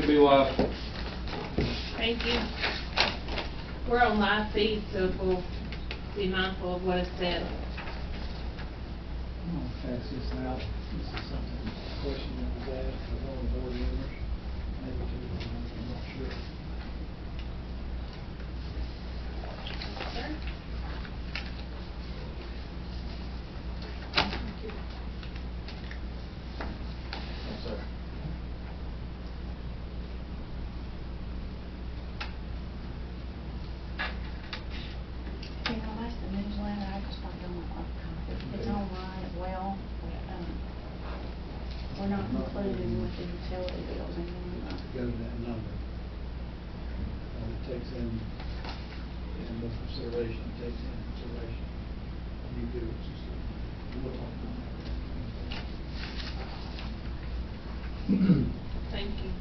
be wise. Thank you. We're on live feed, so we'll be mindful of what is said. I'm gonna pass this out. This is something, a question that was asked by one of the board members, maybe two of them, I'm not sure. Sir? Yes, sir. You know, that's the newsletter, I just don't know what copy. It's online as well, but, we're not included with the utility bills anymore. Go to that number. It takes in the consideration, you do, it's just, we'll talk about that. Thank you.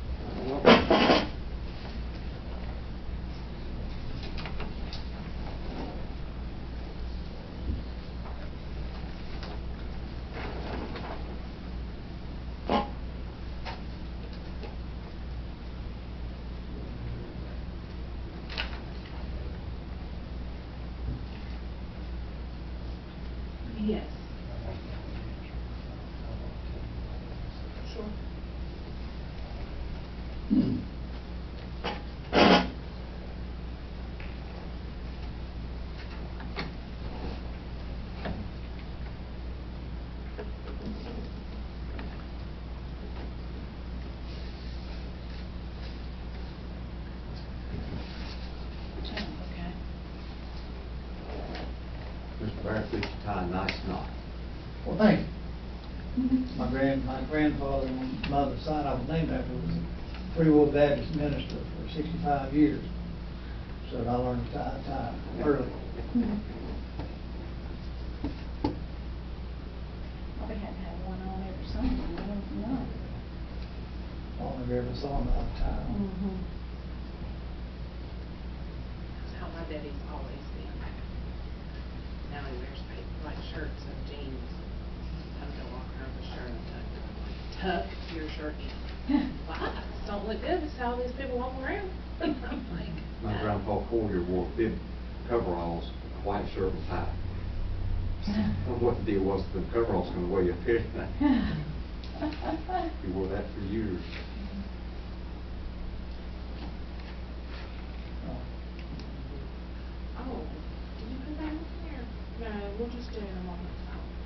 Yes. Sure. Okay. Mr. Barrett, did you tie a nice knot? Well, thank you. My grandfather on my mother's side, I was named after, was a Free Will Baptist minister for 65 years. So I learned to tie a tie early. Probably had to have one on every Sunday, I don't know. All I ever saw him out of tie. That's how my daddy's always been. Now he wears white shirts and jeans. I'm gonna walk around with a shirt untucked. I'm like, tuck your shirt in. Why? It don't look good to see all these people walking around. I'm like, My grandpa Collier wore big coveralls, a white shirt and tie. I don't know what the deal was, the coveralls gonna weigh up here. He wore that for years. oh, did you put that in here? No, we'll just do it in a moment of silence.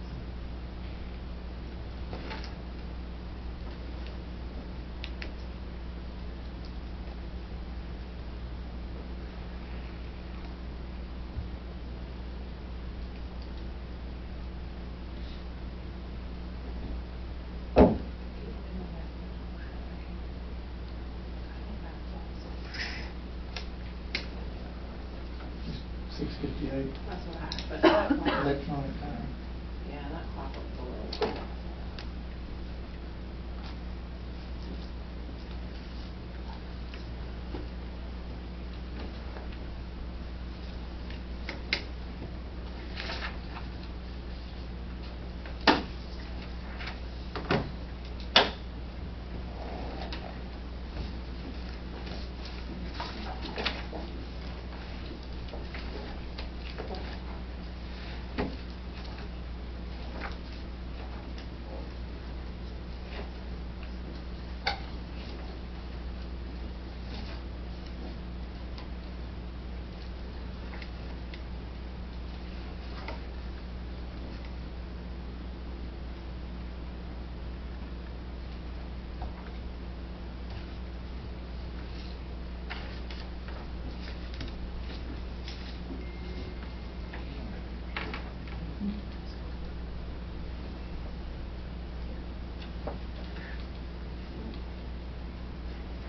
$6.58. That's what I have, but that clock, Electronic time. yeah, that clock looks a little.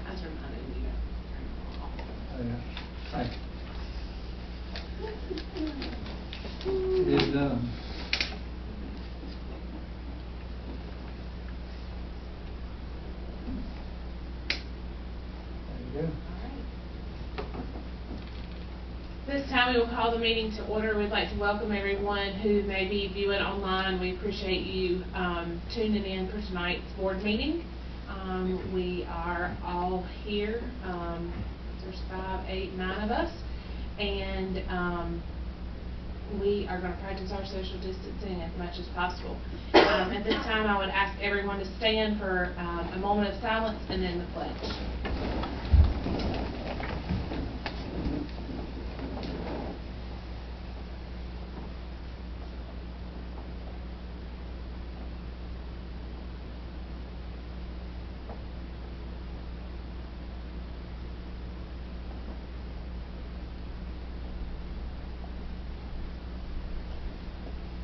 I was reminded you to turn it off. Oh, yeah. Thank you. It is done. There you go. This time we will call the meeting to order. We'd like to welcome everyone who may be viewing online. We appreciate you tuning in for tonight's board meeting. We are all here. There's 5, 8, 9 of us. And we are going to practice our social distancing as much as possible. At this time, I would ask everyone to stand for a moment of silence and then the pledge.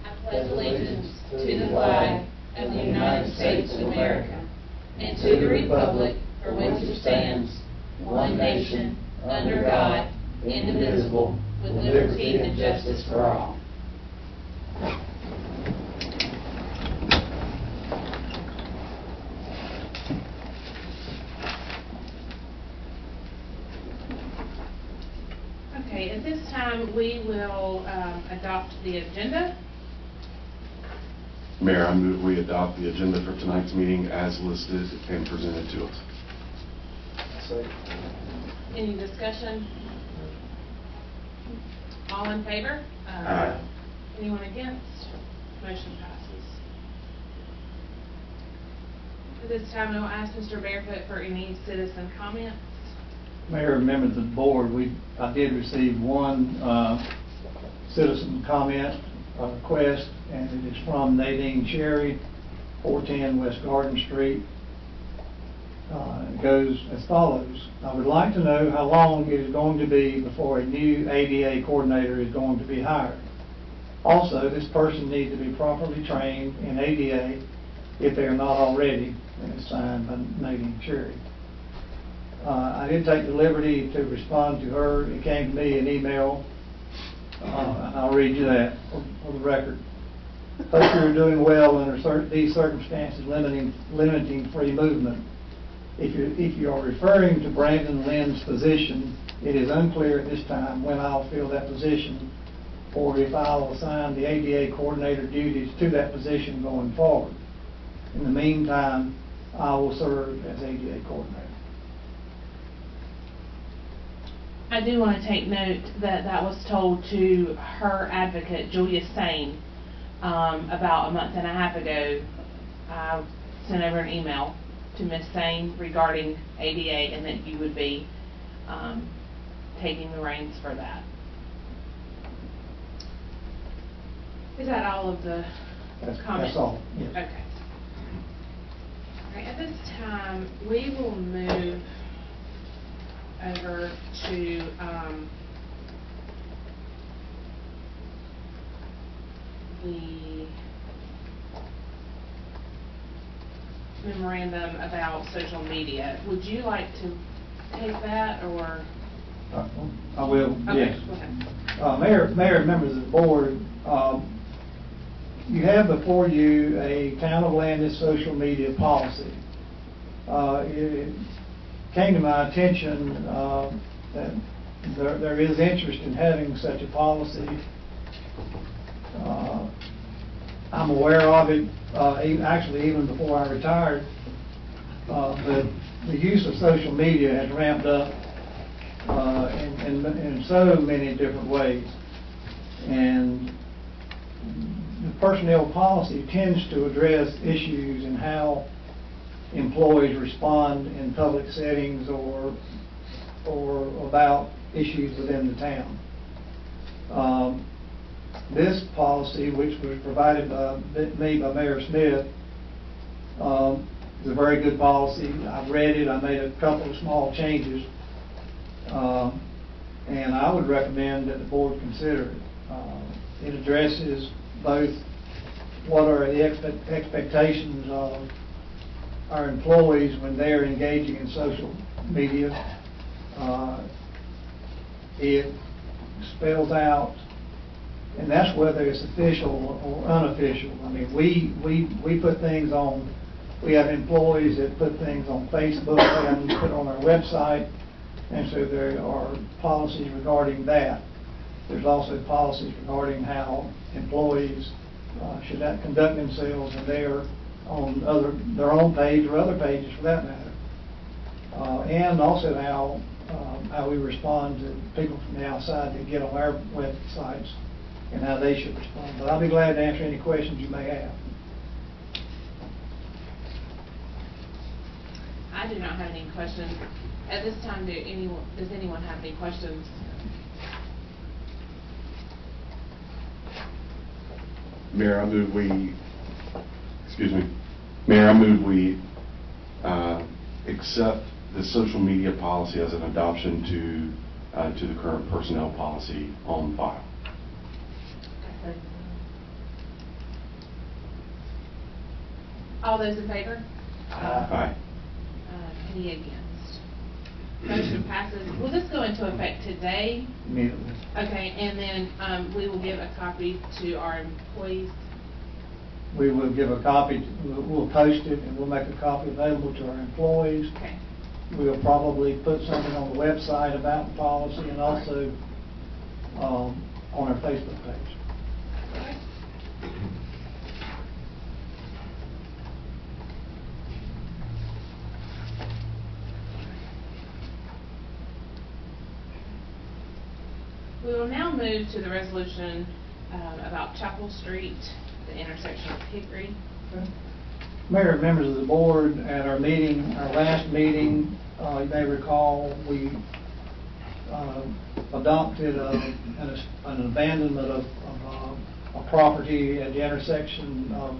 I pledge allegiance to the flag of the United States of America and to the republic for which it stands, one nation, under God, indivisible, with liberty and justice for all. Okay, at this time, we will adopt the agenda. Mayor, I move we adopt the agenda for tonight's meeting as listed and presented to us. Any discussion? All in favor? Aye. Anyone against? Motion passes. At this time, I will ask Mr. Barefoot for any citizen comments. Mayor and members of the board, I did receive one citizen comment request, and it is from Nadine Cherry, 410 West Garden Street. It goes as follows. I would like to know how long it is going to be before a new ADA coordinator is going to be hired. Also, this person needs to be properly trained in ADA if they are not already, and it's signed by Nadine Cherry. I did take the liberty to respond to her. It came to me an email, and I'll read you that for the record. Hope you are doing well under these circumstances limiting free movement. If you are referring to Brandon Lynn's position, it is unclear at this time when I'll fill that position or if I'll assign the ADA coordinator duties to that position going forward. In the meantime, I will serve as ADA coordinator. I do want to take note that that was told to her advocate, Julia Sane, about a month and a half ago. I sent over an email to Ms. Sane regarding ADA and that you would be taking the reins for that. Is that all of the comments? That's all, yes. Okay. All right, at this time, we will move over to the memorandum about social media. Would you like to take that, or? I will, Okay, yes. go ahead. Mayor and members of the board, you have before you a Town of Landis social media policy. It came to my attention that there is interest in having such a policy. I'm aware of it, actually even before I retired, but the use of social media has ramped up in so many different ways. And the personnel policy tends to address issues in how employees respond in public settings or about issues within the town. This policy, which was provided by me by Mayor Smith, is a very good policy. I've read it. I made a couple of small changes, and I would recommend that the board consider it. It addresses both what are the expectations of our employees when they're engaging in social media. It spells out, and that's whether it's official or unofficial. I mean, we put things on. We have employees that put things on Facebook, they have them put on our website, and so there are policies regarding that. There's also policies regarding how employees should conduct themselves in their on their own page or other pages for that matter. And also how we respond to people from the outside that get on our websites and how they should respond. But I'll be glad to answer any questions you may have. I do not have any questions. At this time, does anyone have any questions? Mayor, I move we accept the social media policy as an adoption to the current personnel policy on file. All those in favor? Aye. Any against? Motion passes. Will this go into effect today? Immediately. Okay, and then we will give a copy to our employees. We will give a copy, we'll post it, and we'll make a copy available to our employees. Okay. We'll probably put something on the website about the policy and also on our Facebook page. We will now move to the resolution about Chapel Street, the intersection of Hickory. Mayor and members of the board, at our last meeting, you may recall, we adopted an abandonment of a property at the intersection of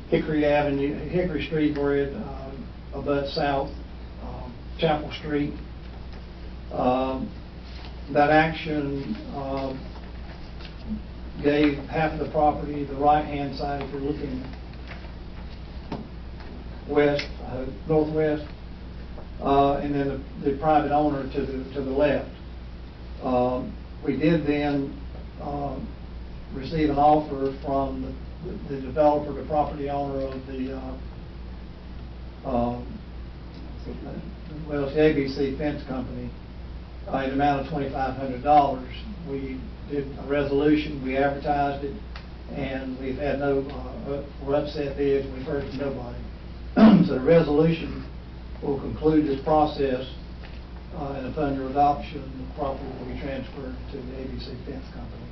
Hickory Street, where it abuts south Chapel Street. That action gave half of the property, the right-hand side, if you're looking west, northwest, and then the private owner to the left. We did then receive an offer from the developer, the property owner of the it's the ABC Fence Company, an amount of $2,500. We did a resolution, we advertised it, and we've had no upset bids, we've heard from nobody. So the resolution will conclude this process, and upon your adoption, the property will be transferred to the ABC Fence Company.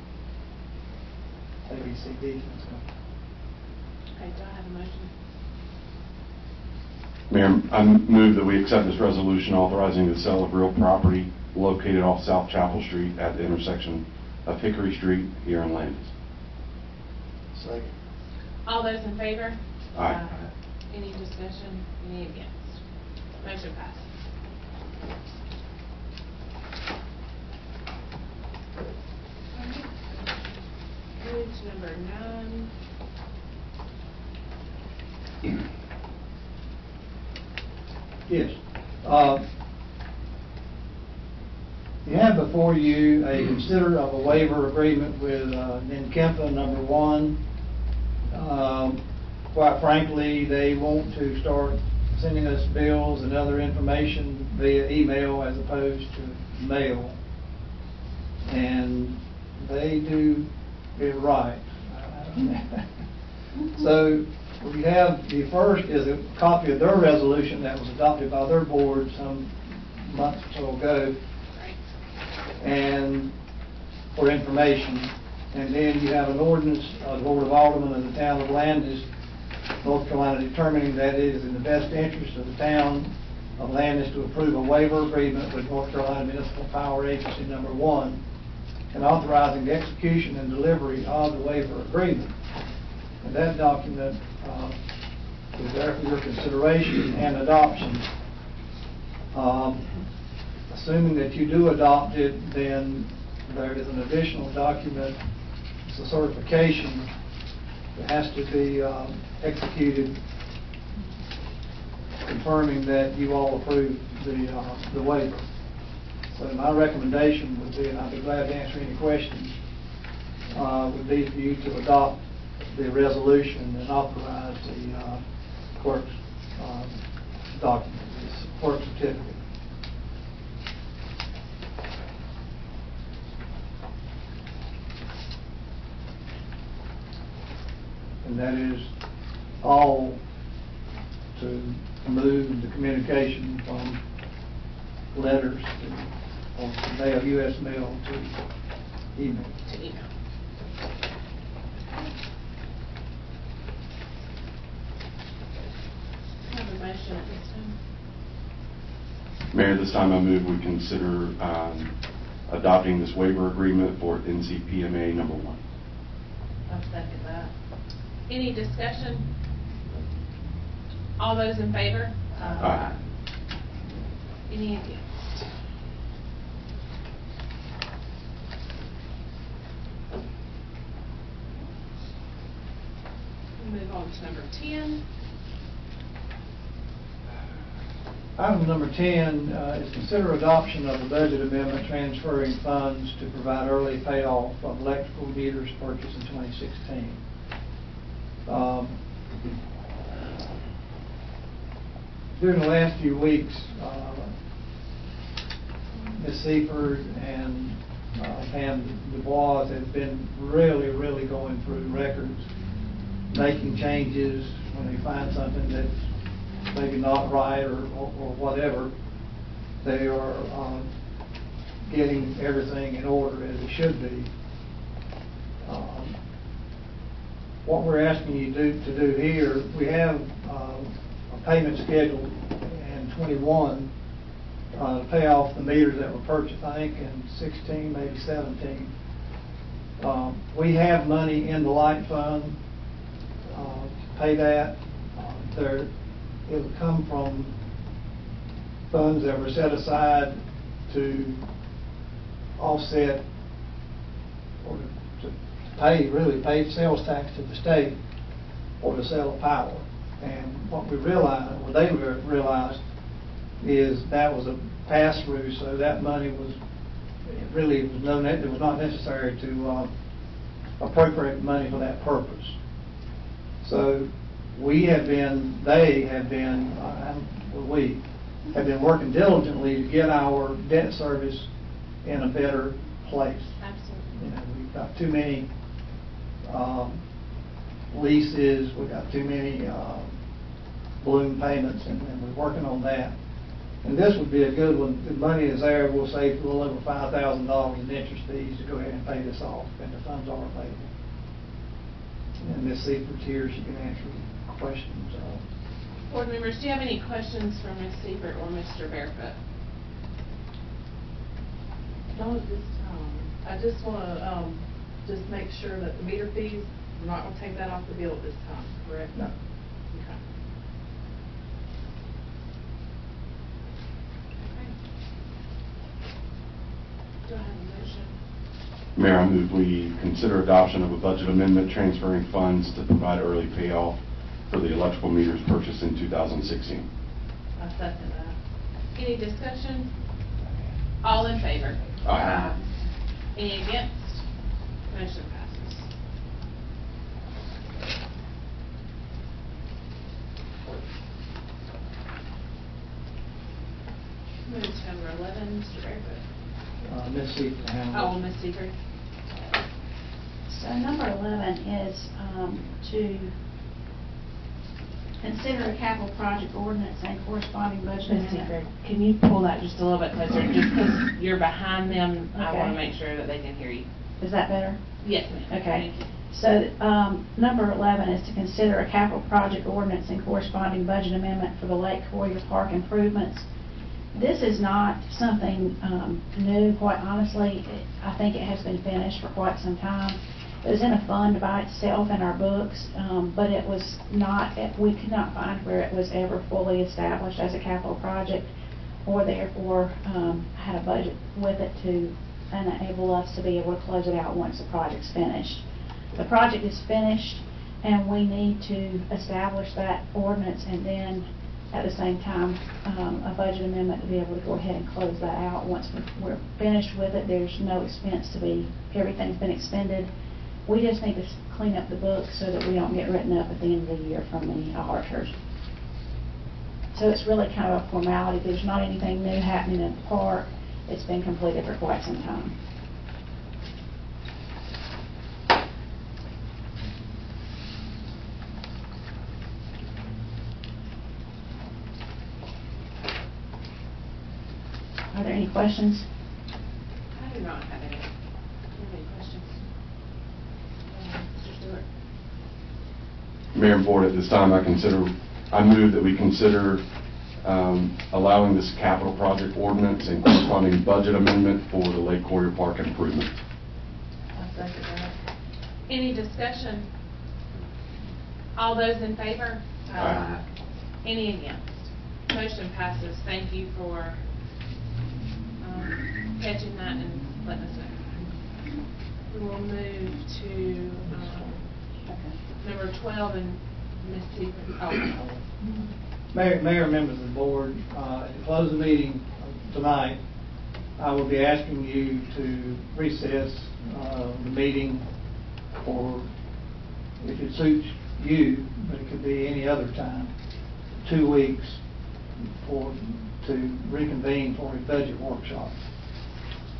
ABCD Fence Company. Okay, do I have a motion? Mayor, I move that we accept this resolution authorizing the sale of real property located off South Chapel Street at the intersection of Hickory Street here in Landis. Second. All those in favor? Aye. Any discussion? Any against? Motion passes. Move to number 9. Yes. You have before you a consider of a waiver agreement with Ninkempa number 1. Quite frankly, they want to start sending us bills and other information via email as opposed to mail. And they do it right. So we have, the first is a copy of their resolution that was adopted by their board some months or so ago, and for information. And then you have an ordinance of the Board of Aldermen of the town of Landis, North Carolina, determining that it is in the best interest of the town of Landis to approve a waiver agreement with North Carolina Municipal Power Agency number 1, and authorizing the execution and delivery of the waiver agreement. And that document is there for your consideration and adoption. Assuming that you do adopt it, then there is an additional document, it's a certification that has to be executed, confirming that you all approve the waiver. So my recommendation would be, and I'd be glad to answer any questions, would be for you to adopt the resolution and authorize the clerk's document, this clerk certificate. And that is all to move the communication from letters to, or from mail, US mail to email. To email. I have a motion at this time. Mayor, this time I move we consider adopting this waiver agreement for NCPMA number 1. I'll second that. Any discussion? All those in favor? Aye. Any against? We'll move on to number 10. Item number 10 is consider adoption of a budget amendment transferring funds to provide early payoff of electrical meters purchased in 2016. During the last few weeks, Ms. Seifert and Pam Dubois have been really going through records, making changes when they find something that's maybe not right or whatever. They are getting everything in order as it should be. What we're asking you to do here, we have a payment schedule in 21 to pay off the meters that were purchased, I think, in 16, maybe 17. We have money in the light fund to pay that. It would come from funds that were set aside to offset or to pay sales tax to the state or the sale of power. And what we realized, what they realized, is that was a pass-through, so that money was, it was not necessary to appropriate money for that purpose. So we have been working diligently to get our debt service in a better place. Absolutely. You know, we've got too many leases, we've got too many balloon payments, and we're working on that. And this would be a good one. The money is there. We'll save a little over $5,000 in interest fees to go ahead and pay this off, and the funds are available. And Ms. Seifert's here, she can answer questions. Board members, do you have any questions for Ms. Seifert or Mr. Barefoot? Not at this time. I just want to just make sure that the meter fees, we're not going to take that off the bill at this time, correct? No. Okay. Do I have a motion? Mayor, I move we consider adoption of a budget amendment transferring funds to provide early payoff for the electrical meters purchased in 2016. I second that. Any discussion? All in favor? Aye. Any against? Motion passes. Move to number 11, Mr. Barefoot. Ms. Seifert handles. Oh, Ms. Seifert. So number 11 is to consider a capital project ordinance and corresponding budget Ms. Seifert, amendment. can you pull that just a little bit closer? Just because you're behind them, I want Okay. to make sure that they can hear you. Is that better? Yes, ma'am. Okay. So number 11 is to consider a capital project ordinance and corresponding budget amendment for the Lake Coyer Park improvements. This is not something new, quite honestly. I think it has been finished for quite some time. It was in a fund by itself in our books, but it was not, we could not find where it was ever fully established as a capital project, or therefore had a budget with it to enable us to be able to close it out once the project's finished. The project is finished, and we need to establish that ordinance, and then at the same time, a budget amendment to be able to go ahead and close that out. Once we're finished with it, there's no expense to be, everything's been expended. We just need to clean up the books so that we don't get written up at the end of the year from the auditors. So it's really kind of a formality. There's not anything new happening in the park. It's been completed for quite some time. Are there any questions? I do not have any. Do you have any questions? Mr. Stewart? Mayor and Board, at this time, I move that we consider allowing this capital project ordinance and corresponding budget amendment for the Lake Quarry Park improvement. I'll second that. Any discussion? All those in favor? Aye. Any against? Motion passes. Thank you for catching that and letting us know. We will move to number 12 and Ms. Stevens. Oh. Mayor, members of the board, at the close of the meeting tonight, I will be asking you to recess the meeting for, if it suits you, but it could be any other time, 2 weeks to reconvene for a budget workshop.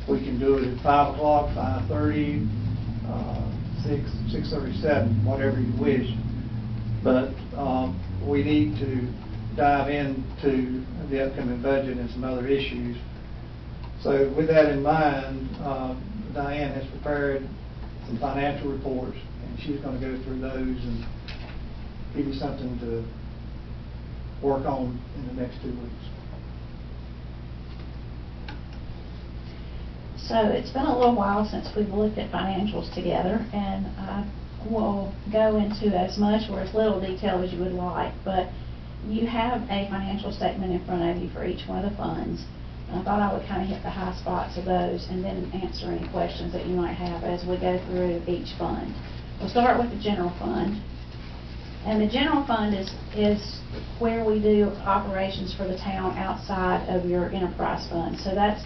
We can do it at 5 o'clock, 5:30, 6:37, whatever you wish. But we need to dive into the upcoming budget and some other issues. So with that in mind, Diane has prepared some financial reports, and she's going to go through those and give you something to work on in the next 2 weeks. So it's been a little while since we've looked at financials together, and I will go into as much or as little detail as you would like, but you have a financial statement in front of you for each one of the funds. And I thought I would kind of hit the high spots of those and then answer any questions that you might have as we go through each fund. We'll start with the general fund. And the general fund is where we do operations for the town outside of your enterprise fund. So that's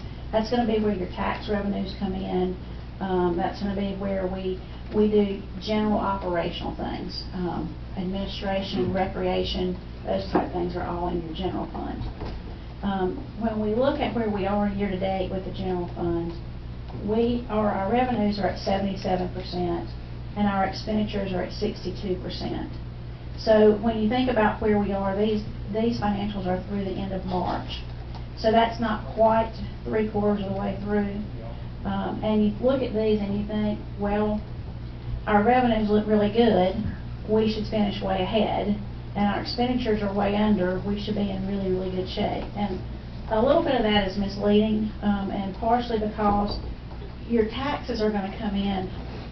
going to be where your tax revenues come in. That's going to be where we do general operational things. Administration, recreation, those type things are all in your general fund. When we look at where we are year to date with the general fund, our revenues are at 77% and our expenditures are at 62%. So when you think about where we are, these financials are through the end of March. So that's not quite 3/4 of the way through. And you look at these and you think, well, our revenues look really good. We should finish way ahead. And our expenditures are way under. We should be in really, really good shape. And a little bit of that is misleading, and partially because your taxes are going to come in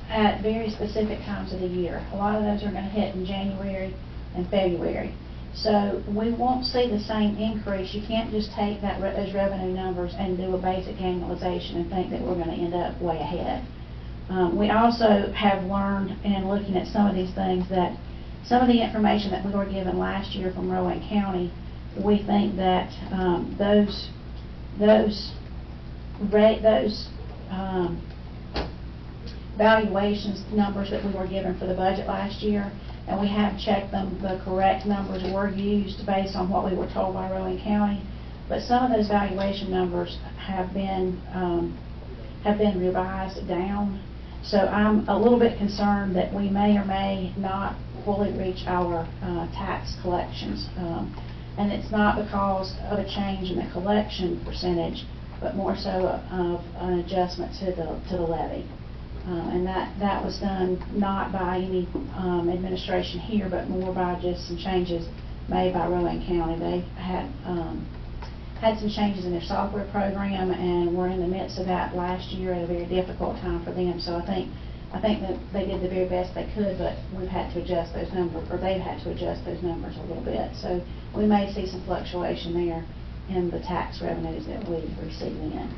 at very specific times of the year. A lot of those are going to hit in January and February. So we won't see the same increase. You can't just take those revenue numbers and do a basic annualization and think that we're going to end up way ahead. We also have learned in looking at some of these things that some of the information that we were given last year from Rowan County, we think that those valuations numbers that we were given for the budget last year, and we have checked them, the correct numbers were used based on what we were told by Rowan County, but some of those valuation numbers have been revised down. So I'm a little bit concerned that we may or may not fully reach our tax collections. And it's not because of a change in the collection percentage, but more so of an adjustment to the levy. And that was done not by any administration here, but more by just some changes made by Rowan County. They had some changes in their software program, and we're in the midst of that last year at a very difficult time for them. So I think that they did the very best they could, but we've had to adjust those numbers, or they've had to adjust those numbers a little bit. So we may see some fluctuation there in the tax revenues that we receive in.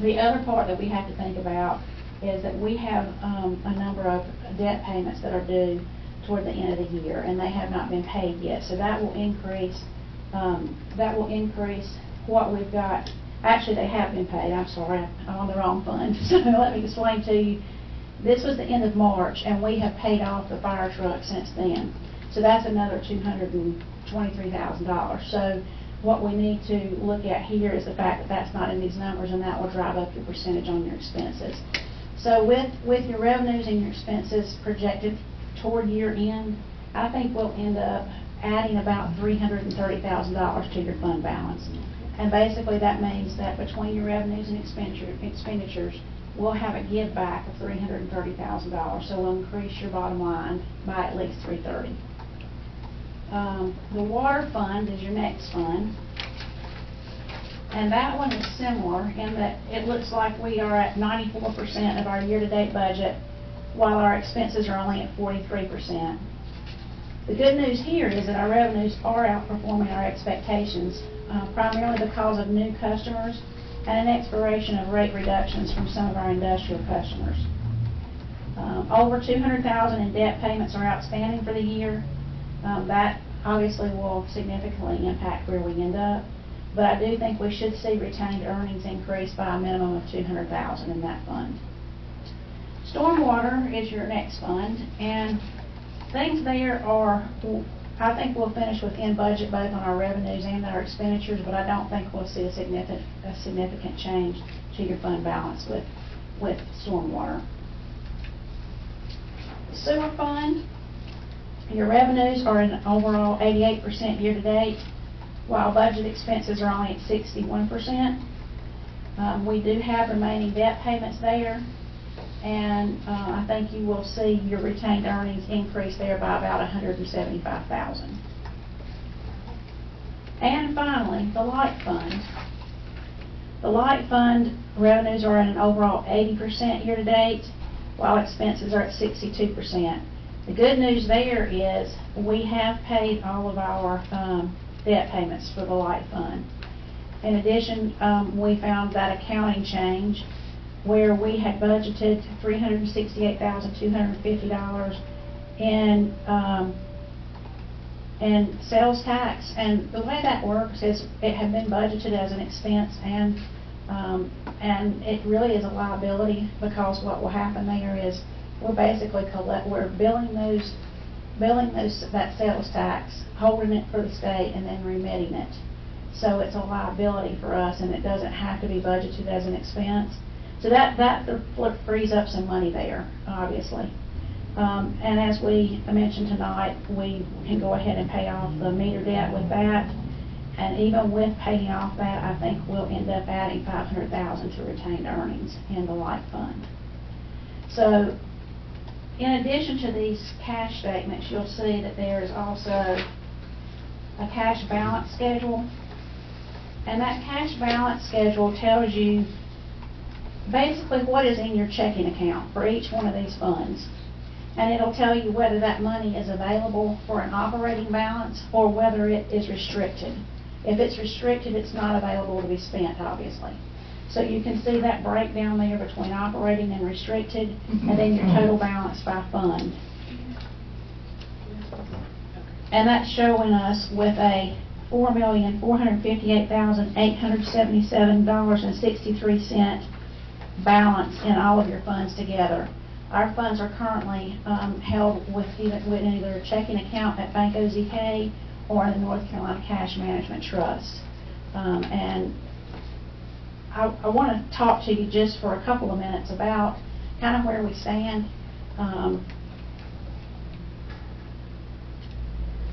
The other part that we have to think about is that we have a number of debt payments that are due toward the end of the year, and they have not been paid yet. So that will increase what we've got. Actually, they have been paid. I'm sorry, I'm on the wrong fund. So let me explain to you. This was the end of March, and we have paid off the fire truck since then. So that's another $223,000. So what we need to look at here is the fact that that's not in these numbers, and that will drive up your percentage on your expenses. So with your revenues and your expenses projected toward year end, I think we'll end up adding about $330,000 to your fund balance. And basically, that means that between your revenues and expenditures, we'll have a give back of $330,000, so we'll increase your bottom line by at least $330,000. The water fund is your next fund, and that one is similar in that it looks like we are at 94% of our year-to-date budget, while our expenses are only at 43%. The good news here is that our revenues are outperforming our expectations, primarily because of new customers and an expiration of rate reductions from some of our industrial customers. Over $200,000 in debt payments are outstanding for the year. That obviously will significantly impact where we end up, but I do think we should see retained earnings increase by a minimum of $200,000 in that fund. Stormwater is your next fund, and things there are, I think we'll finish within budget both on our revenues and our expenditures, but I don't think we'll see a significant change to your fund balance with stormwater. Sewer fund, your revenues are an overall 88% year-to-date, while budget expenses are only at 61%. We do have remaining debt payments there, and I think you will see your retained earnings increase there by about $175,000. And finally, the light fund. The light fund revenues are at an overall 80% year-to-date, while expenses are at 62%. The good news there is we have paid all of our debt payments for the light fund. In addition, we found that accounting change where we had budgeted $368,250 in sales tax, and the way that works is it had been budgeted as an expense, and it really is a liability, because what will happen there is we're basically billing that sales tax, holding it for the state, and then remitting it. So it's a liability for us, and it doesn't have to be budgeted as an expense. So that frees up some money there, obviously. And as we mentioned tonight, we can go ahead and pay off the meter debt with that. And even with paying off that, I think we'll end up adding $500,000 to retained earnings in the light fund. So, in addition to these cash statements, you'll see that there is also a cash balance schedule. And that cash balance schedule tells you basically what is in your checking account for each one of these funds. And it'll tell you whether that money is available for an operating balance or whether it is restricted. If it's restricted, it's not available to be spent, obviously. So you can see that breakdown there between operating and restricted, and then your total balance by fund. And that's showing us with a $4,458,877.63 balance in all of your funds together. Our funds are currently held with either a checking account at Bank OZK or in the North Carolina Cash Management Trust. And I want to talk to you just for a couple of minutes about kind of where we stand.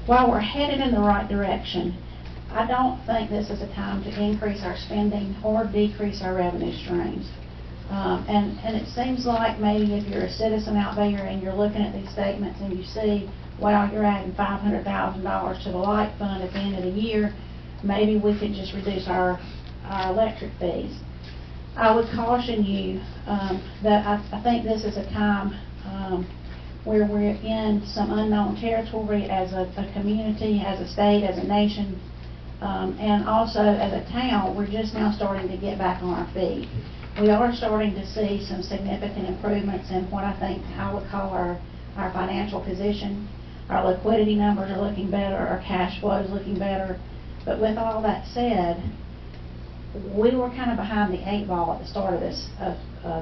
While we're headed in the right direction, I don't think this is a time to increase our spending or decrease our revenue streams. And it seems like maybe if you're a citizen out there and you're looking at these statements and you see, wow, you're adding $500,000 to the light fund at the end of the year, maybe we could just reduce our electric fees. I would caution you that I think this is a time where we're in some unknown territory as a community, as a state, as a nation, and also as a town. We're just now starting to get back on our feet. We are starting to see some significant improvements in what I think I would call our financial position. Our liquidity numbers are looking better, our cash flow is looking better. But with all that said, we were kind of behind the 8 ball at the start of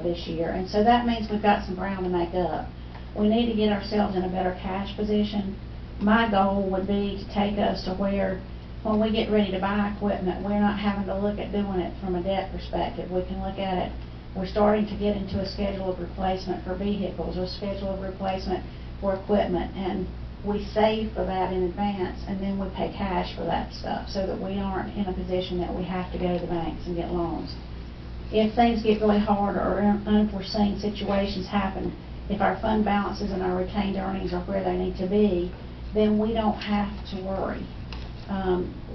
this year, and so that means we've got some ground to make up. We need to get ourselves in a better cash position. My goal would be to take us to where, when we get ready to buy equipment, we're not having to look at doing it from a debt perspective. We can look at it, we're starting to get into a schedule of replacement for vehicles, a schedule of replacement for equipment, and we save for that in advance, and then we pay cash for that stuff, so that we aren't in a position that we have to go to the banks and get loans. If things get really hard or unforeseen situations happen, if our fund balances and our retained earnings are where they need to be, then we don't have to worry.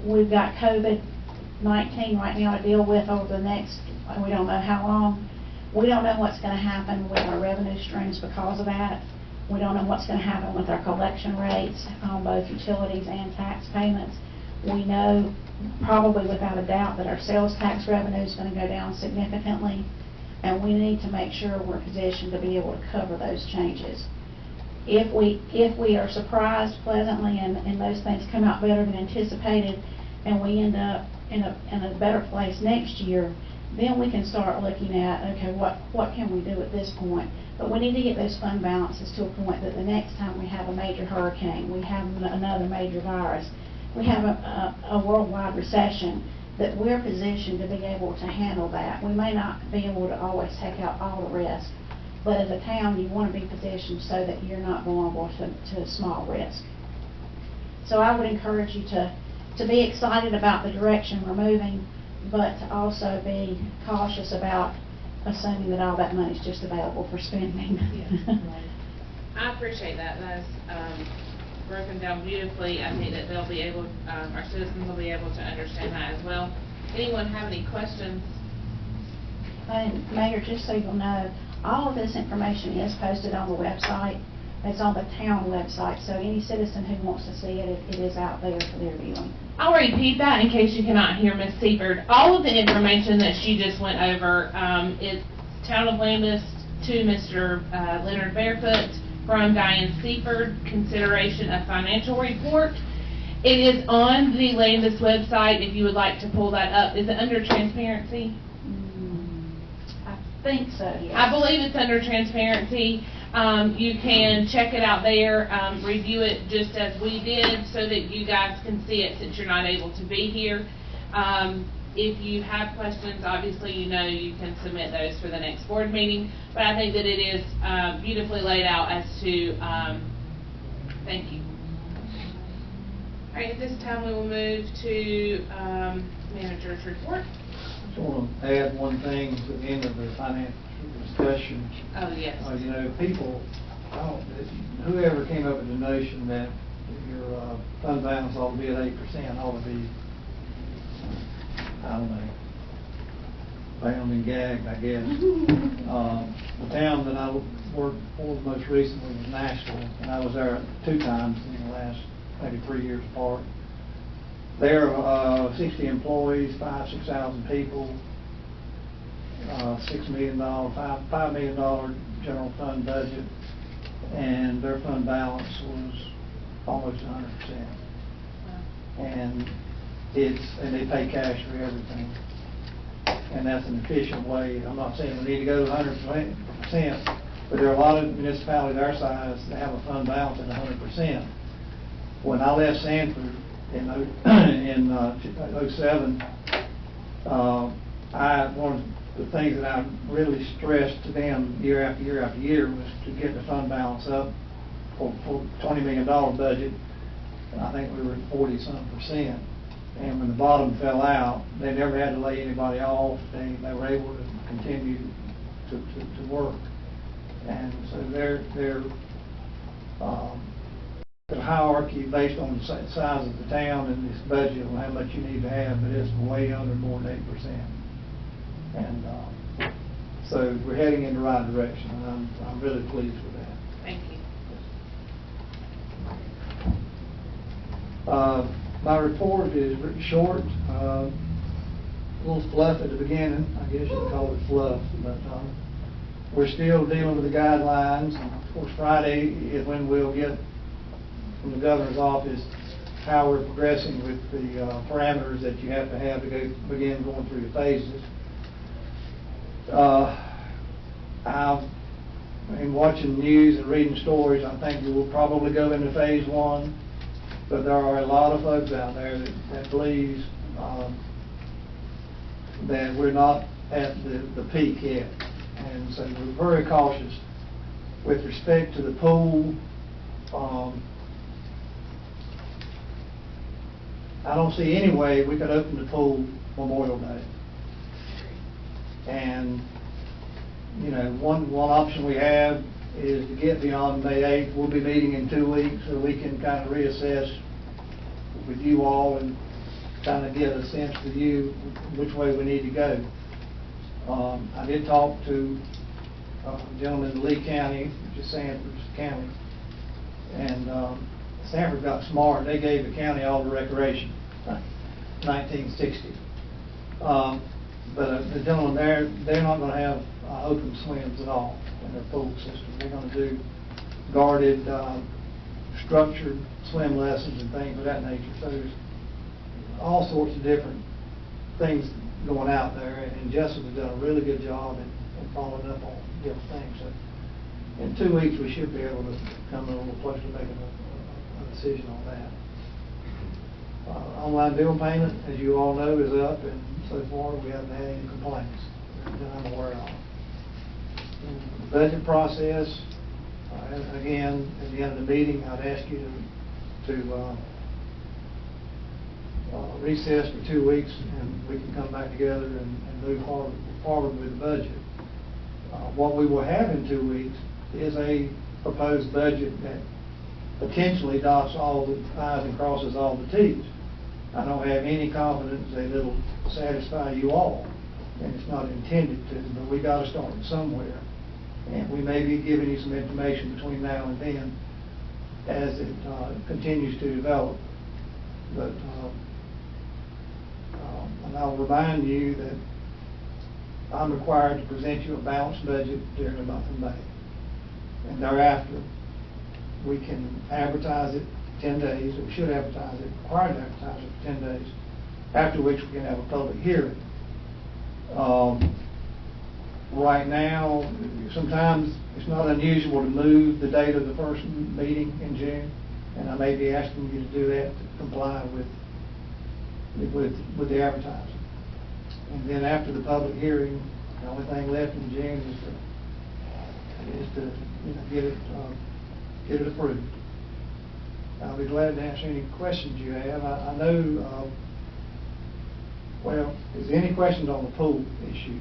We've got COVID-19 right now to deal with over the next, we don't know how long. We don't know what's going to happen with our revenue streams because of that. We don't know what's going to happen with our collection rates on both utilities and tax payments. We know probably without a doubt that our sales tax revenue is going to go down significantly, and we need to make sure we're positioned to be able to cover those changes. If we are surprised pleasantly and those things come out better than anticipated, and we end up in a better place next year, then we can start looking at, okay, what can we do at this point? But we need to get those fund balances to a point that the next time we have a major hurricane, we have another major virus, we have a worldwide recession, that we're positioned to be able to handle that. We may not be able to always take out all the risk, but as a town, you want to be positioned so that you're not vulnerable to small risk. So I would encourage you to be excited about the direction we're moving, but to also be cautious about assuming that all that money is just available for spending. Yes. I appreciate that. That's broken down beautifully. I think that they'll be able, our citizens will be able to understand that as well. Anyone have any questions? And Mayor, just so you'll know, all of this information is posted on the website. It's on the town website, so any citizen who wants to see it, it is out there for their viewing. I'll repeat that in case you cannot hear Ms. Seifert. All of the information that she just went over is Town of Landis to Mr. Leonard Barefoot from Diane Seifert, consideration of financial report. It is on the Landis website if you would like to pull that up. Is it under transparency? I think so, yes. I believe it's under transparency. You can check it out there, review it just as we did so that you guys can see it since you're not able to be here. If you have questions, obviously you know you can submit those for the next board meeting, but I think that it is beautifully laid out as to, thank you. All right, at this time we will move to manager's report. I just want to add one thing to the end of the financial discussion. Oh, yes. You know, people, whoever came up with the notion that your fund balance ought to be at 8% ought to be, I don't know, bound and gagged, I guess. The town that I worked for most recently was Nashville, and I was there 2 times in the last maybe 3 years apart. There are 60 employees, 6,000 people, $6 million, $5 million general fund budget, and their fund balance was almost 100%. And they pay cash for everything. And that's an efficient way. I'm not saying we need to go to 100%, but there are a lot of municipalities our size that have a fund balance at 100%. When I left Sanford in 07, one of the things that I really stressed to them year after year after year was to get the fund balance up for $20 million budget. And I think we were at 40-something%. And when the bottom fell out, they never had to lay anybody off. They were able to continue to work. And so their hierarchy based on the size of the town and this budget and how much you need to have, but it's way under more than 8%. And so we're heading in the right direction, and I'm really pleased with that. Thank you. My report is pretty short, a little fluff at the beginning. I guess you could call it fluff, but we're still dealing with the guidelines. And of course, Friday is when we'll get from the governor's office how we're progressing with the parameters that you have to begin going through the phases. In watching news and reading stories, I think we will probably go into phase 1, but there are a lot of folks out there that believes that we're not at the peak yet, and so we're very cautious with respect to the pool. I don't see any way we could open the pool Memorial Day. And, you know, one option we have is to get beyond May 8th. We'll be meeting in 2 weeks, so we can kind of reassess with you all and kind of get a sense for you which way we need to go. I did talk to a gentleman in Lee County, which is Sanford County, and Sanford got smart. They gave the county all the recreation, 1960. But the gentleman there, they're not going to have open swims at all in their pool system. They're going to do guarded, structured swim lessons and things of that nature. So there's all sorts of different things going out there, and Jessica's done a really good job in following up on different things. So in 2 weeks, we should be able to come to a little closer to making a decision on that. Online bill payment, as you all know, is up, and so far we haven't had any complaints that I'm aware of. The budget process, again, at the end of the meeting, I'd ask you to recess for 2 weeks, and we can come back together and move forward with the budget. What we will have in 2 weeks is a proposed budget that potentially dots all the I's and crosses all the T's. I don't have any confidence that it'll satisfy you all, and it's not intended to, but we got to start somewhere. And we may be giving you some information between now and then as it continues to develop. But and I'll remind you that I'm required to present you a balanced budget during the month of May. And thereafter, we can advertise it 10 days, or we should advertise it, required to advertise it for 10 days, after which we can have a public hearing. Right now, sometimes it's not unusual to move the date of the first meeting in June, and I may be asking you to do that to comply with the advertising. And then after the public hearing, the only thing left in June is to you know, get it approved. I'll be glad to answer any questions you have. I know, well, is there any questions on the pool issue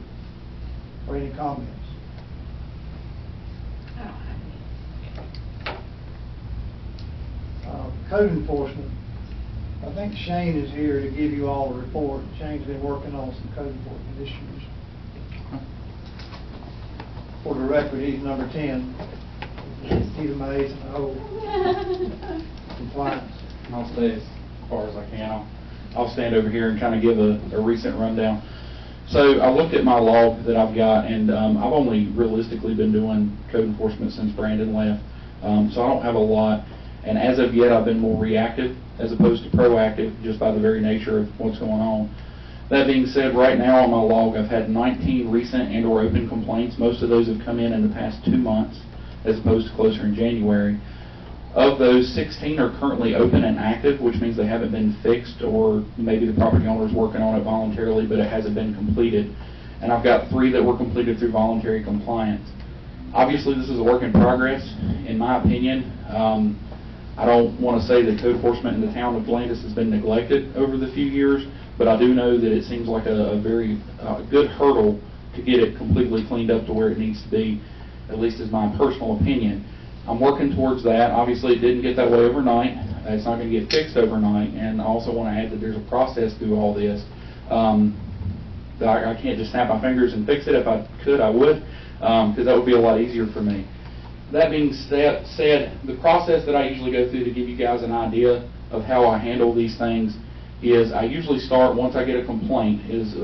or any comments? I don't have any. Code enforcement, I think Shane is here to give you all a report. Shane's been working on some code enforcement issues. For the record, he's number 10. He's amazing, the whole compliance. I'll stay as far as I can. I'll stand over here and kind of give a recent rundown. So I looked at my log that I've got, and I've only realistically been doing code enforcement since Brandon left. So I don't have a lot. And as of yet, I've been more reactive as opposed to proactive, just by the very nature of what's going on. That being said, right now on my log, I've had 19 recent and or open complaints. Most of those have come in the past 2 months, as opposed to closer in January. Of those, 16 are currently open and active, which means they haven't been fixed, or maybe the property owner is working on it voluntarily, but it hasn't been completed. And I've got 3 that were completed through voluntary compliance. Obviously, this is a work in progress, in my opinion. I don't want to say that code enforcement in the town of Landis has been neglected over the few years, but I do know that it seems like a very good hurdle to get it completely cleaned up to where it needs to be, at least is my personal opinion. I'm working towards that. Obviously, it didn't get that way overnight. It's not going to get fixed overnight. And I also want to add that there's a process through all this. I can't just snap my fingers and fix it. If I could, I would, because that would be a lot easier for me. That being said, the process that I usually go through to give you guys an idea of how I handle these things is I usually start, once I get a complaint, is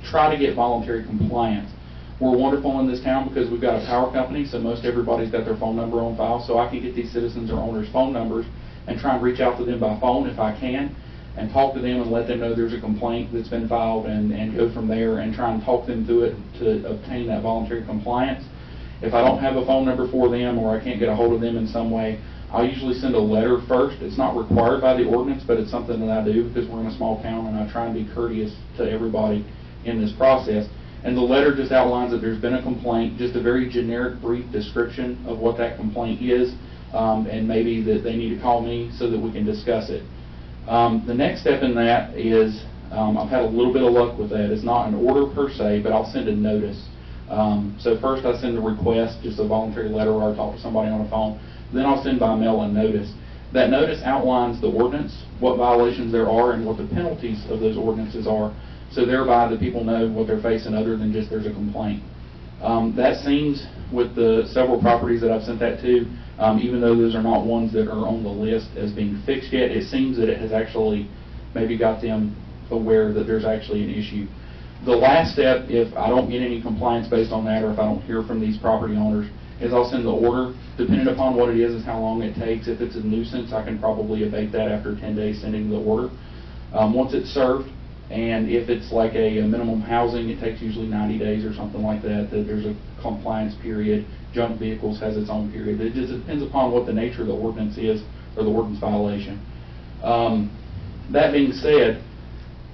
try to get voluntary compliance. We're wonderful in this town because we've got a power company, so most everybody's got their phone number on file, so I can get these citizens or owners' phone numbers and try and reach out to them by phone if I can, and talk to them and let them know there's a complaint that's been filed, and go from there and try and talk them through it to obtain that voluntary compliance. If I don't have a phone number for them, or I can't get a hold of them in some way, I'll usually send a letter first. It's not required by the ordinance, but it's something that I do because we're in a small town, and I try and be courteous to everybody in this process. And the letter just outlines that there's been a complaint, just a very generic, brief description of what that complaint is, and maybe that they need to call me so that we can discuss it. The next step in that is, I've had a little bit of luck with that. It's not an order per se, but I'll send a notice. So first I send the request, just a voluntary letter where I talk to somebody on the phone. Then I'll send by mail a notice. That notice outlines the ordinance, what violations there are, and what the penalties of those ordinances are. So thereby the people know what they're facing other than just there's a complaint. That seems, with the several properties that I've sent that to, even though those are not ones that are on the list as being fixed yet, it seems that it has actually maybe got them aware that there's actually an issue. The last step, if I don't get any compliance based on that, or if I don't hear from these property owners, is I'll send the order. Depending upon what it is how long it takes. If it's a nuisance, I can probably abate that after 10 days sending the order. Once it's served, and if it's like a minimum housing, it takes usually 90 days or something like that, that there's a compliance period. Junk vehicles has its own period. It just depends upon what the nature of the ordinance is, or the ordinance violation. That being said,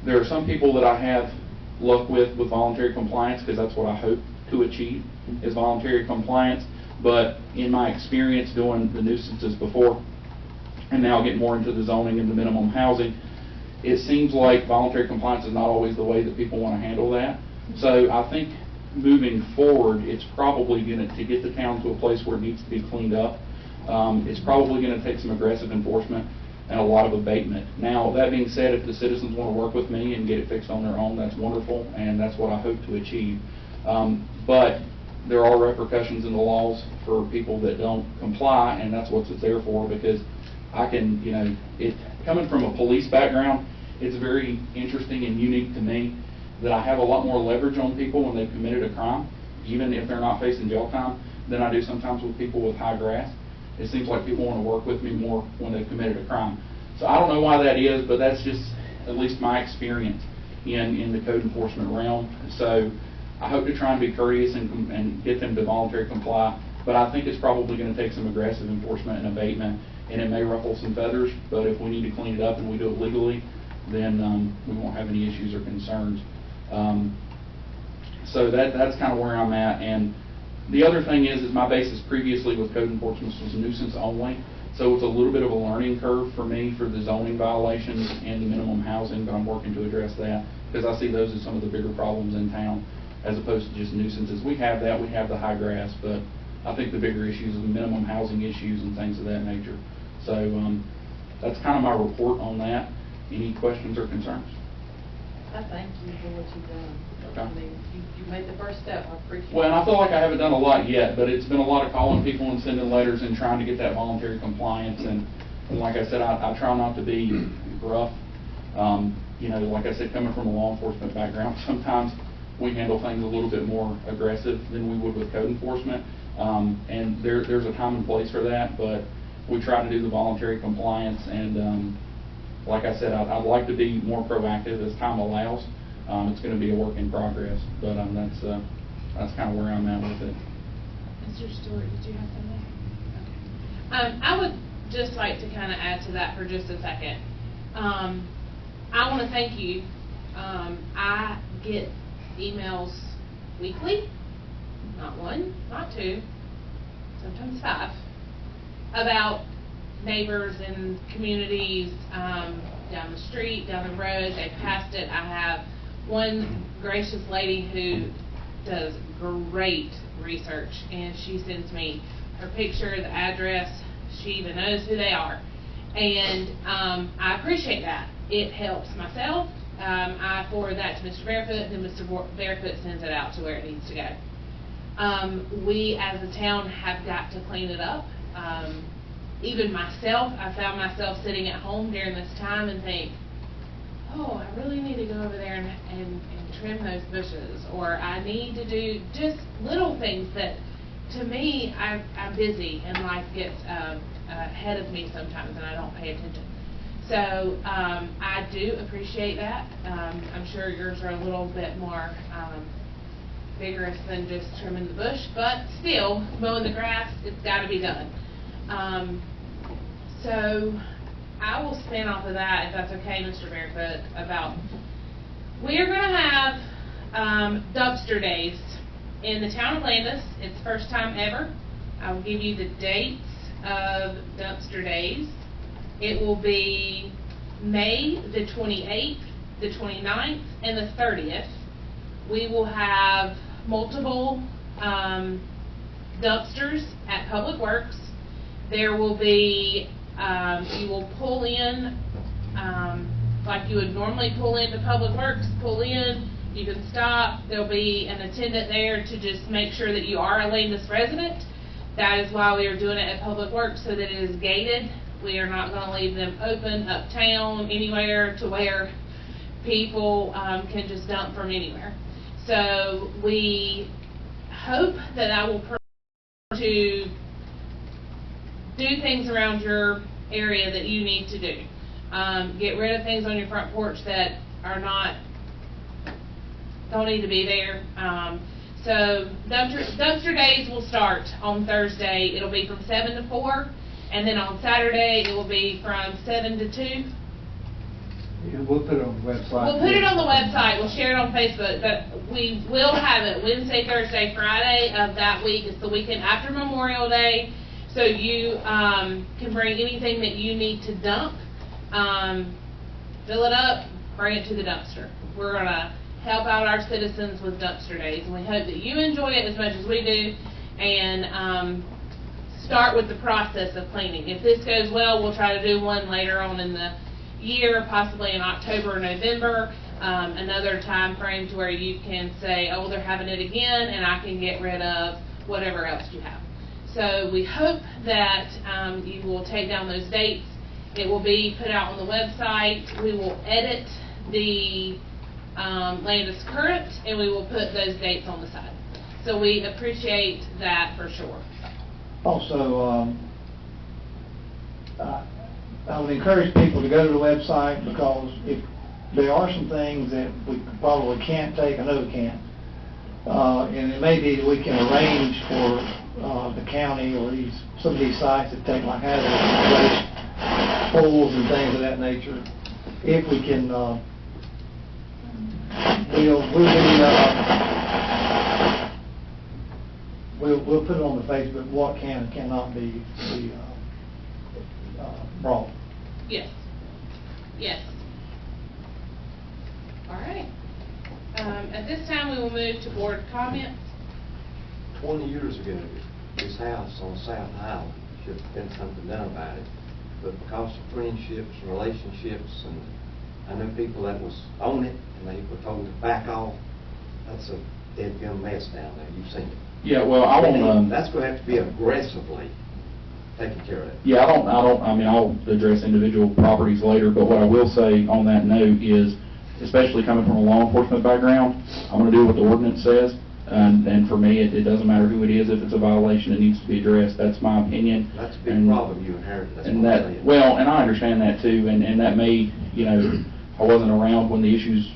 there are some people that I have luck with voluntary compliance, because that's what I hope to achieve, is voluntary compliance. But in my experience doing the nuisances before, and now getting more into the zoning and the minimum housing, it seems like voluntary compliance is not always the way that people want to handle that. So I think moving forward, it's probably going to get the town to a place where it needs to be cleaned up. It's probably going to take some aggressive enforcement and a lot of abatement. Now, that being said, if the citizens want to work with me and get it fixed on their own, that's wonderful, and that's what I hope to achieve. But there are repercussions in the laws for people that don't comply, and that's what it's there for, because I can, coming from a police background, it's very interesting and unique to me that I have a lot more leverage on people when they've committed a crime, even if they're not facing jail time, than I do sometimes with people with high grass. It seems like people want to work with me more when they've committed a crime. So I don't know why that is, but that's just at least my experience in the code enforcement realm. So I hope to try and be courteous and get them to voluntarily comply, but I think it's probably going to take some aggressive enforcement and abatement, and it may ruffle some feathers, but if we need to clean it up and we do it legally, then we won't have any issues or concerns. So that's kind of where I'm at. And the other thing is my basis previously with code enforcement was nuisance only, so it's a little bit of a learning curve for me for the zoning violations and the minimum housing, but I'm working to address that, because I see those as some of the bigger problems in town, as opposed to just nuisances. We have that, we have the high grass, but I think the bigger issues are the minimum housing issues and things of that nature. So that's kind of my report on that. Any questions or concerns? I thank you for what you've done. Okay. I mean, you made the first step. I appreciate it. Well, and I feel like I haven't done a lot yet, but it's been a lot of calling people and sending letters and trying to get that voluntary compliance. And like I said, I try not to be rough. Like I said, coming from a law enforcement background, sometimes we handle things a little bit more aggressive than we would with code enforcement. And there's a time and place for that, but we try to do the voluntary compliance. And like I said, I'd like to be more proactive as time allows. It's going to be a work in progress, but that's kind of where I'm at with it. Mr. Stewart, did you have something? Okay. I would just like to kind of add to that for just a second. I want to thank you. I get emails weekly, not one, not two, sometimes 5, about neighbors and communities down the street, down the road. They passed it. I have one gracious lady who does great research, and she sends me her picture, the address. She even knows who they are, and I appreciate that. It helps myself. I forward that to Mr. Barefoot, and Mr. Barefoot sends it out to where it needs to go. We as a town have got to clean it up. Even myself, I found myself sitting at home during this time and think, oh, I really need to go over there and trim those bushes, or I need to do just little things that, to me, I'm busy and life gets ahead of me sometimes and I don't pay attention. So I do appreciate that. I'm sure yours are a little bit more vigorous than just trimming the bush, but still, mowing the grass, it's got to be done. So I will spin off of that, if that's okay, Mr. Barefoot, about we are going to have dumpster days in the town of Landis. It's first time ever. I will give you the dates of dumpster days. It will be May the 28th, the 29th, and the 30th, we will have multiple dumpsters at Public Works. There will be, you will pull in, like you would normally pull into Public Works, pull in, you can stop, there'll be an attendant there to just make sure that you are a Landis resident. That is why we are doing it at Public Works, so that it is gated. We are not going to leave them open uptown, anywhere, to where people can just dump from anywhere. So we hope that I will to do things around your area that you need to do. Get rid of things on your front porch that are don't need to be there. So dumpster days will start on Thursday. It'll be from 7 to 4, and then on Saturday it will be from 7 to 2. Yeah, we'll put it on the website. We'll put it on the website. We'll share it on Facebook, but we will have it Wednesday, Thursday, Friday of that week. It's the weekend after Memorial Day, so you can bring anything that you need to dump, fill it up, bring it to the dumpster. We're going to help out our citizens with dumpster days, and we hope that you enjoy it as much as we do, and start with the process of cleaning. If this goes well, we'll try to do one later on in the year, possibly in October or November, another time frame to where you can say, oh, they're having it again, and I can get rid of whatever else you have. So we hope that you will take down those dates. It will be put out on the website. We will edit the Landis Current, and we will put those dates on the side. So we appreciate that for sure. Also, I would encourage people to go to the website, because if there are some things that we probably can't take, I know we can't, and it may be that we can arrange for the county or some of these sites that take like hazardous waste pools and things of that nature. If we can, we'll put it on the Facebook what can and cannot be brought. Yes. Yes. All right. At this time, we will move to board comments. 20 years ago, this house on South Island should have been something done about it. But because of friendships and relationships, and I know people that was on it, and they were told to back off, that's a dead gum mess down there. You've seen it. Yeah, well, I won't. That's going to have to be aggressively taken care of. Yeah, I mean, I'll address individual properties later, but what I will say on that note is, especially coming from a law enforcement background, I'm going to do what the ordinance says, and for me, it doesn't matter who it is. If it's a violation, it needs to be addressed. That's my opinion. That's a big problem you inherited. That's and what I'm that, saying. well, and I understand that too, and that may, you know, I wasn't around when the issues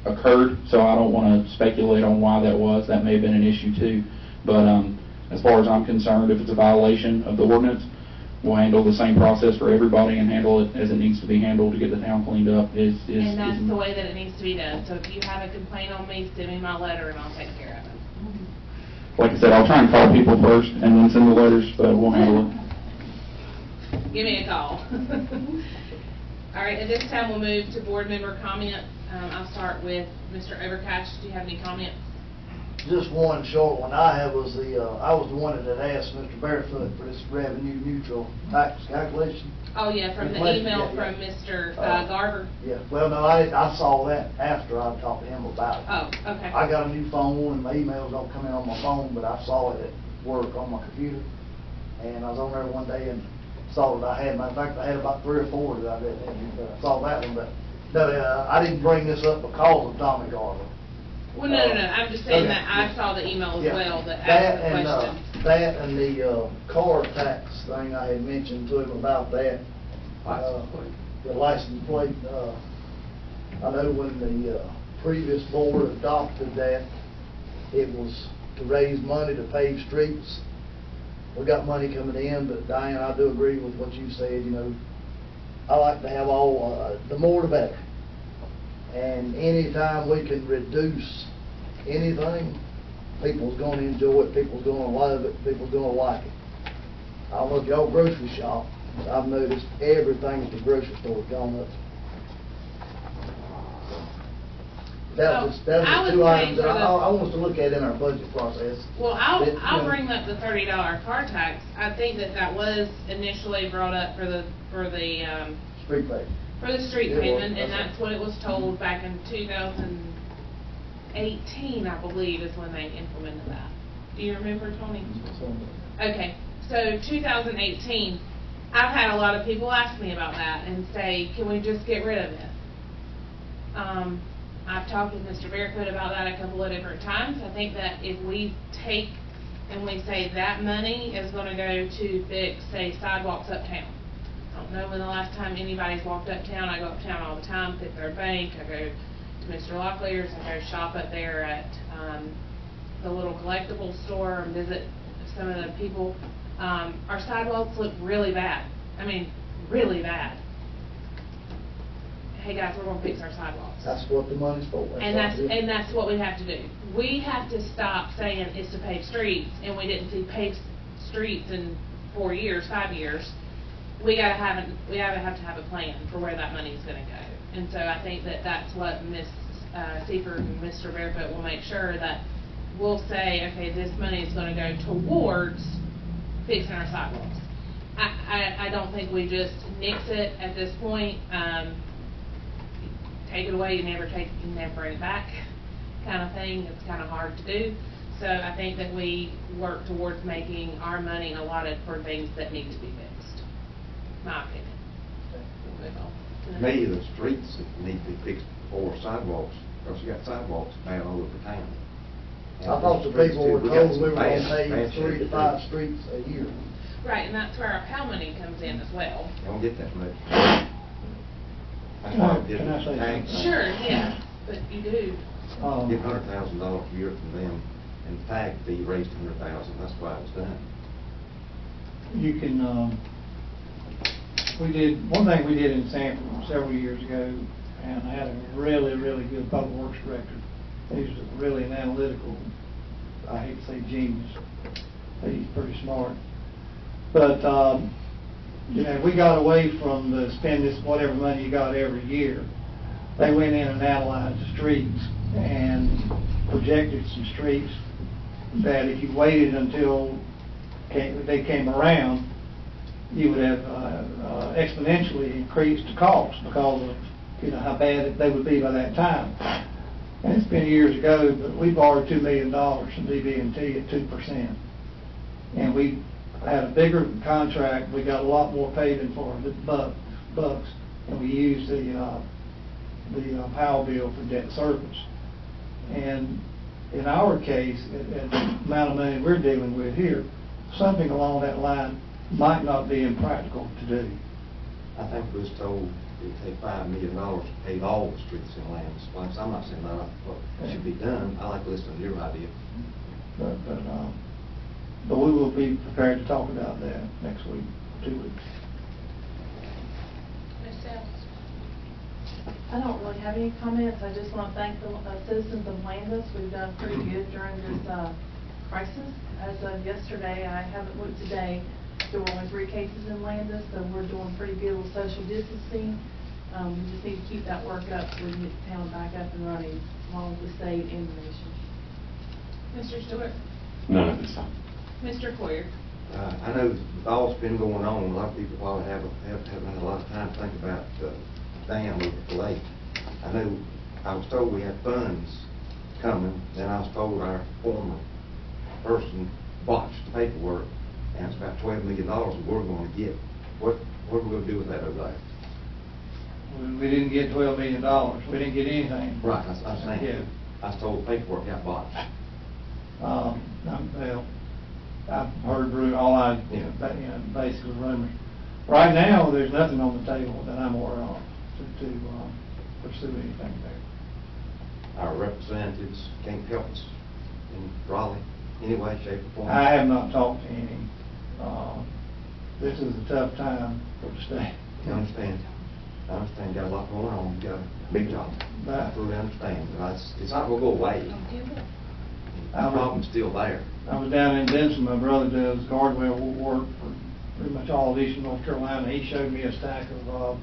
occurred, so I don't want to speculate on why that was. That may have been an issue too. But as far as I'm concerned, if it's a violation of the ordinance, we'll handle the same process for everybody and handle it as it needs to be handled to get the town cleaned up. And that's the way that it needs to be done. So if you have a complaint on me, send me my letter and I'll take care of it. Like I said, I'll try and call people first and then send the letters, but we'll handle it. Give me a call. All right, at this time, we'll move to board member comments. I'll start with Mr. Overcash. Do you have any comments? Just one short one I was the one that asked Mr. Barefoot for this revenue neutral tax calculation. Oh, yeah, from the email from Mr. Garver. Yeah, well, no, I saw that after I talked to him about it. Oh, okay. I got a new phone and my emails don't come in on my phone, but I saw it at work on my computer. And I was on there one day and saw that I had, matter of fact, I had about 3 or 4 that I didn't, but I saw that one. But no, I didn't bring this up because of Tommy Garver. Well, no. I'm just saying that I saw the email as well that asked the question. That and the car tax thing I had mentioned to him about that. The license plate. I know when the previous board adopted that, it was to raise money to pave streets. We got money coming in, but Diane, I do agree with what you said. You know, I like to have all the more the better. And anytime we can reduce anything, people's going to enjoy it, people's going to love it, people's going to like it. I don't know if y'all grocery shop, but I've noticed everything at the grocery store has gone up That was the I would two say items that for the- I want us to look at in our budget process. Well, That, you I'll know, bring up the $30 car tax. I think that was initially brought up for the Street pay. street It was, payment, and that's that's what it was told back in 2018, I believe, is when they implemented that. Do you remember, Tony? Okay, so 2018, I've had a lot of people ask me about that and say, can we just get rid of it? I've talked with Mr. Barefoot about that a couple of different times. I think that if we take and we say that money is gonna go to fix, say, sidewalks uptown. I don't know when the last time anybody's walked uptown. I go uptown all the time, pick their bank, I go to Mr. Locklear's, I go shop up there at, the little collectible store and visit some of the people. Our sidewalks look really bad. I mean, really bad. Hey guys, we're gonna fix our sidewalks. That's what the money's for. And that's what we have to do. We have to stop saying it's to pave streets, and we didn't see paved streets in 4 years, 5 years. We gotta have to have a plan for where that money's gonna go. And so I think that that's what Ms. Seifert and Mr. Barefoot will make sure that we'll say, okay, this money is gonna go towards fixing our sidewalks. I don't think we just nix it at this point. Take it away, you never bring it back, kind of thing. It's kind of hard to do. So I think that we work towards making our money allotted for things that need to be fixed. My opinion. We'll move on. To me, the streets that need to be fixed before sidewalks, because you got sidewalks bad all over town. I thought the people were told we were gonna pay 3 to 5 streets a year. Right, and that's where our PAL money comes in as well. You don't get that much. That's Can I- why I did can I the say tax. something? Sure, yeah, but you do. Get $100,000 a year from them, and the tag fee raised $100,000, that's why it was done. You can, one thing we did in Sanford several years ago, and I had a really, really good public works director. He was really an analytical, I hate to say genius, he's pretty smart. But, you know, we got away from the spend this whatever money you got every year. They went in and analyzed the streets and projected some streets that if you waited until they came around, you would have exponentially increased the cost because of, you know, how bad they would be by that time. And it's been years ago, but we borrowed $2 million from DB&T at 2%. And we had a bigger contract, we got a lot more paving for the bucks, and we used the Powell bill for debt service. And in our case, at the amount of money we're dealing with here, something along that line might not be impractical to do. I think we was told it would take $5 million to pave all the streets in Landis. Well, I'm not saying that what should be done. I like listening to your idea. But we will be prepared to talk about that next week, 2 weeks. Ms. Sells? I don't really have any comments. I just want to thank the citizens of Landis. We've done pretty good during this crisis. As of yesterday, I haven't looked today, there were only 3 cases in Landis, so we're doing pretty good with social distancing. We just need to keep that work up so we can get the town back up and running, along with the state and the nation. Mr. Stewart? None at this time. Mr. Poyer? I know with all that's been going on, a lot of people probably haven't had a lot of time to think about the dam over the lake. I know I was told we had funds coming, then I was told our former person botched the paperwork, and it's about $12 million that we're going to get. What are we going to do with that over there? We didn't get $12 million, we didn't get anything. Right, I'm saying. Yeah. I was told the paperwork got botched. Well, I've heard basically rumors. Right now, there's nothing on the table that I'm aware of to pursue anything there. Our representatives can't help us in Raleigh, any way, shape, or form. I have not talked to any. This is a tough time for the state. You understand? I understand, you got a lot going on, you got a big job. I fully understand, but it's not gonna go away. The problem's still there. I was down in Denison, my brother does guardrail work for pretty much all of eastern North Carolina. He showed me a stack of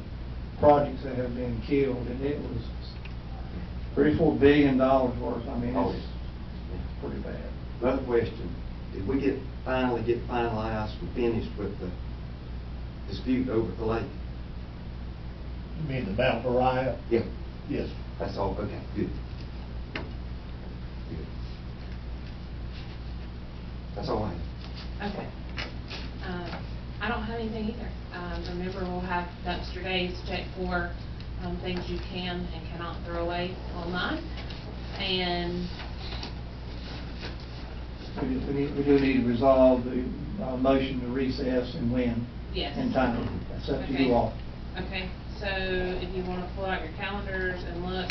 projects that have been killed, and it was $34 billion worth, I mean, Oh, it's pretty bad. Another question, did we finally get finalized and finished with the dispute over the lake? You mean the Mount Moriah? Yeah, Yes. that's all, okay, good. Good. That's all I have. Okay. I don't have anything either. Remember, we'll have dumpster days to check for things you can and cannot throw away online. And We do need to resolve the motion to recess and when. Yes. In time. That's up to Okay. you all. Okay, so if you want to pull out your calendars and look,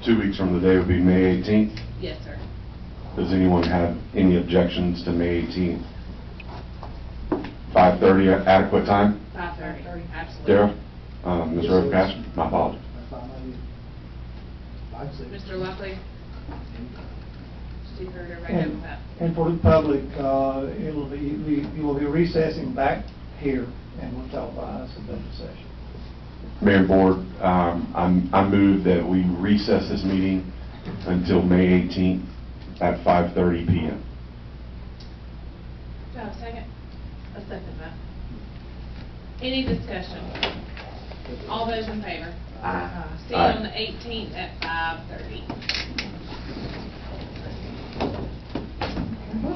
2 weeks from today would be May 18th. yes, sir. Does anyone have any objections to May 18th? 5:30 adequate time? 5:30, absolutely. Darrell? Ms. Rosecash? My apologies. That's fine, I do. I'd say. Mr. Luckly? Steve, heard everybody good with that? And for the public, it'll be, you will be recessing back here, and we'll talk about this in the session. Mayor and Board, I move that we recess this meeting until May 18th at 5:30 p.m. Do I have a second? A second that. Any discussion? All those in favor? Aye. See you on the 18th at 5:30. Well,